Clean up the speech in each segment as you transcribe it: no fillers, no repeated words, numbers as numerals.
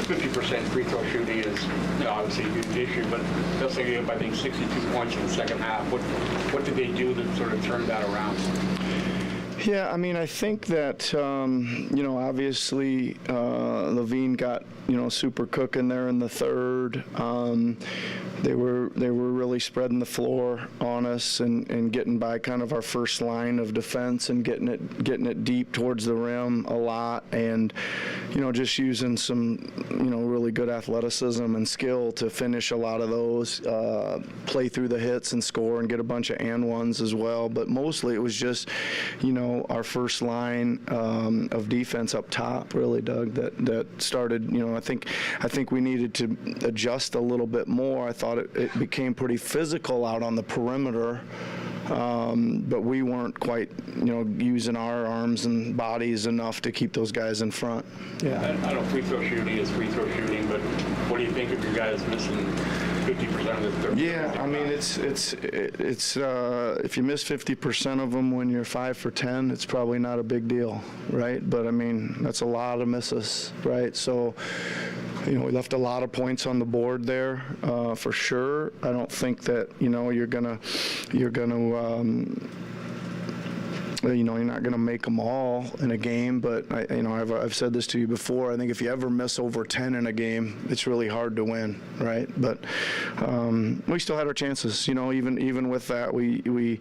50% free throw shooting is, obviously a huge issue, but they also gave up, I think, 62 points in the second half. What did they do to sort of turn that around? Yeah, I mean, I think that, obviously Levine got, super cooking there in the third. They were really spreading the floor on us and getting by kind of our first line of defense and getting it deep towards the rim a lot, and just using some really good athleticism and skill to finish a lot of those, play through the hits and score and get a bunch of and ones as well. But mostly it was just our first line of defense up top, really, Doug, that started. I think we needed to adjust a little bit more. I thought it became pretty physical out on the perimeter, but we weren't quite, using our arms and bodies enough to keep those guys in front. Yeah. I don't know, free throw shooting is free throw shooting, but what do you think of your guys missing 50% of the third? Yeah, I mean, it's if you miss 50% of them when you're 5 for 10, it's probably not a big deal, right? But I mean, that's a lot of misses, right? So, we left a lot of points on the board there, for sure. I don't think that you're gonna you're not going to make them all in a game, but I've said this to you before. I think if you ever miss over 10 in a game, it's really hard to win, right? But we still had our chances. Even with that, we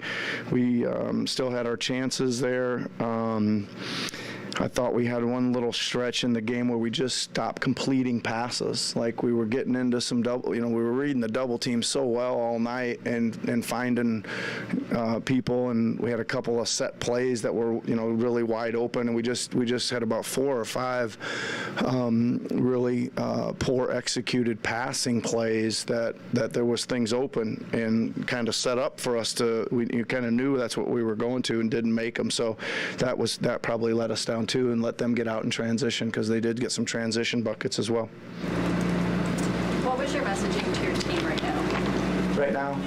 still had our chances there. I thought we had one little stretch in the game where we just stopped completing passes. Like we were getting into some double, we were reading the double team so well all night and finding people, and we had a couple of set plays that were, really wide open, and we just had about 4 or 5 really poor executed passing plays that there was things open and kind of set up for us to, you kind of knew that's what we were going to and didn't make them. So that probably let us down too, and let them get out in transition, because they did get some transition buckets as well. What was your messaging to your team right now? Right now?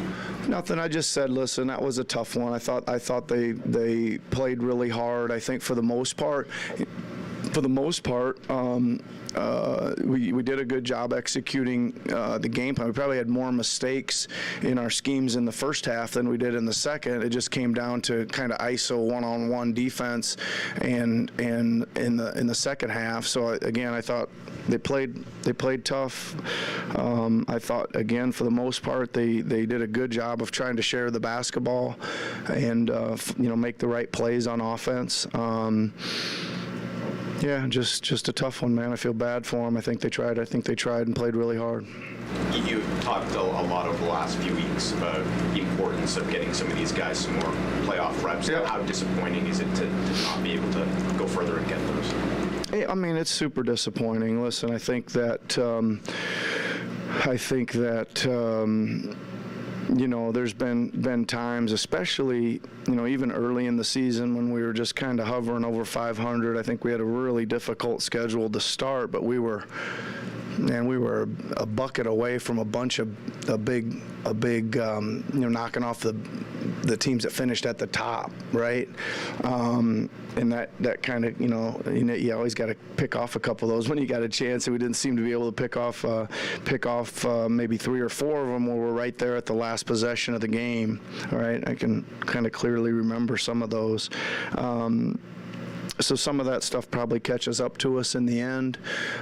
Nothing. I just said, listen, that was a tough one. I thought they played really hard. I think for the most part, we did a good job executing the game plan. We probably had more mistakes in our schemes in the first half than we did in the second. It just came down to kind of ISO one-on-one defense, and in the second half. So again, I thought they played tough. I thought, again, for the most part, they did a good job of trying to share the basketball and make the right plays on offense. Yeah, just a tough one, man. I feel bad for them. I think they tried and played really hard. You talked a lot over the last few weeks about the importance of getting some of these guys some more playoff reps. Yep. How disappointing is it to not be able to go further and get those? I mean, it's super disappointing. Listen, I think that there's been times, especially, even early in the season when we were just kind of hovering over 500. I think we had a really difficult schedule to start, but we were a bucket away from a big knocking off the teams that finished at the top, right? And that kind of, you always got to pick off a couple of those when you got a chance, and we didn't seem to be able to pick off maybe 3 or 4 of them where we're right there at the last possession of the game, all right? I can kind of clearly remember some of those. So some of that stuff probably catches up to us in the end.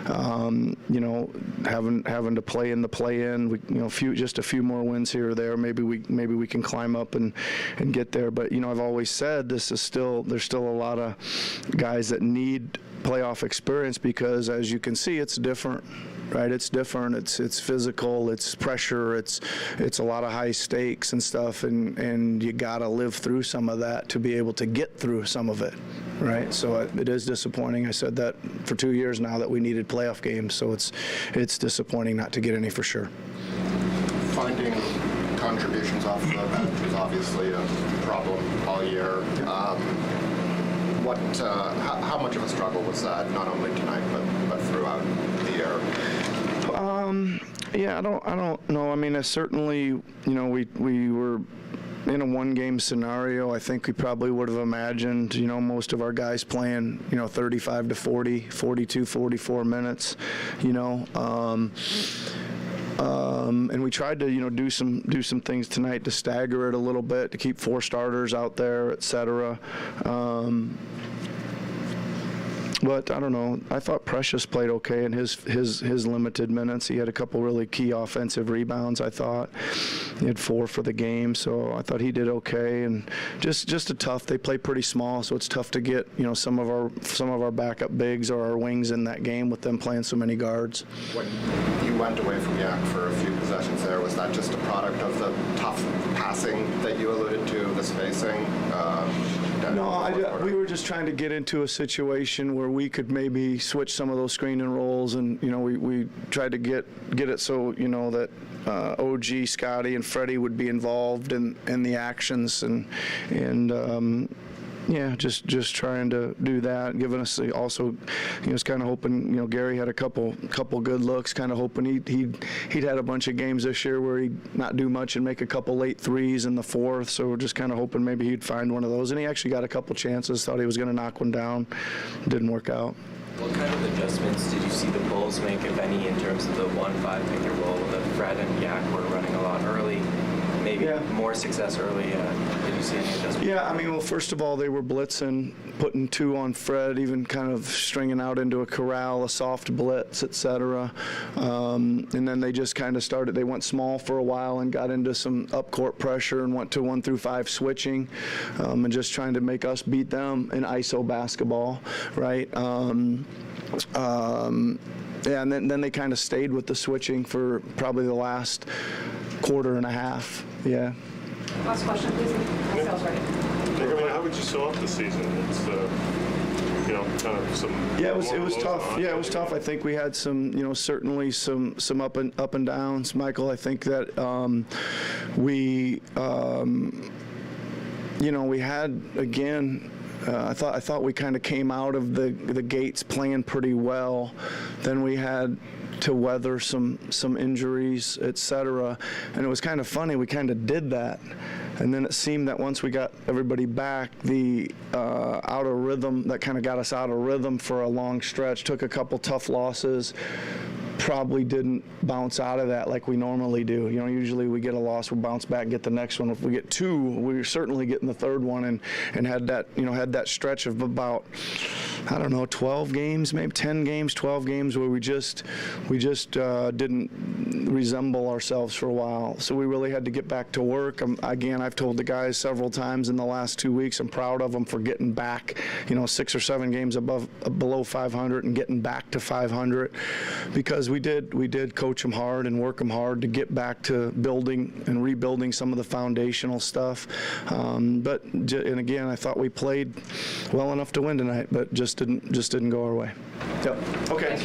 Having to play in the play-in, just a few more wins here or there. Maybe we can climb up and get there. But I've always said there's still a lot of guys that need playoff experience, because as you can see, it's different. Right, it's different. It's physical. It's pressure. It's a lot of high stakes and stuff, and you gotta live through some of that to be able to get through some of it, right? So it is disappointing. I said that for 2 years now that we needed playoff games. So it's disappointing not to get any for sure. Finding contributions off the bench was obviously a problem all year. How much of a struggle was that, not only tonight but throughout the year? Yeah, I don't know. I mean, certainly, we were in a one-game scenario, I think we probably would have imagined, most of our guys playing, 35 to 40, 42, 44 minutes, and we tried to, do some things tonight to stagger it a little bit, to keep 4 starters out there, et cetera. But I don't know. I thought Precious played okay in his limited minutes. He had a couple really key offensive rebounds, I thought. He had 4 for the game, so I thought he did okay. And just a tough. They play pretty small, so it's tough to get some of our backup bigs or our wings in that game with them playing so many guards. When you went away from Yak for a few possessions there, was that just a product of the tough passing that you alluded to, the spacing? No, we were just trying to get into a situation where we could maybe switch some of those screen and rolls, and we tried to get it so that OG, Scotty, and Freddie would be involved in the actions, and just trying to do that, giving us also, he was kind of hoping, Gary had a couple good looks, kind of hoping he'd had a bunch of games this year where he'd not do much and make a couple late threes in the fourth, so we're just kind of hoping maybe he'd find one of those, and he actually got a couple chances, thought he was going to knock one down, didn't work out. What kind of adjustments did you see the Bulls make, if any, in terms of the 1-5 pick and roll? The Fred and Yak were running a lot early. Maybe more success early. Did you see any adjustments? Yeah, well, first of all, they were blitzing, putting 2 on Fred, even kind of stringing out into a corral, a soft blitz, et cetera. And then they just kind of started, they went small for a while and got into some up-court pressure and went to 1 through 5 switching, and just trying to make us beat them in ISO basketball, right? And then they kind of stayed with the switching for probably the last quarter and a half. Yeah. Last question, please. Sales ready. How would you sum up the season? It's kind of some. Yeah, it was tough. Yeah, it was tough. I think we had some, certainly some up and downs. Michael, I think that we had again. I thought we kind of came out of the gates playing pretty well. Then we had to weather some injuries, et cetera. And it was kind of funny. We kind of did that. And then it seemed that once we got everybody back, the out of rhythm, that kind of got us out of rhythm for a long stretch, took a couple tough losses, probably didn't bounce out of that like we normally do. Usually we get a loss, we'll bounce back, get the next one. If we get 2, we're certainly getting the third one, and had that stretch of about, 12 games, maybe 10 games, 12 games where we just didn't resemble ourselves for a while. So we really had to get back to work. Again, I've told the guys several times in the last 2 weeks, I'm proud of them for getting back, 6 or 7 games below 500 and getting back to 500, because we did coach them hard and work them hard to get back to building and rebuilding some of the foundational stuff. And again, I thought we played well enough to win tonight, but just didn't go our way. Yep. Okay. Thanks.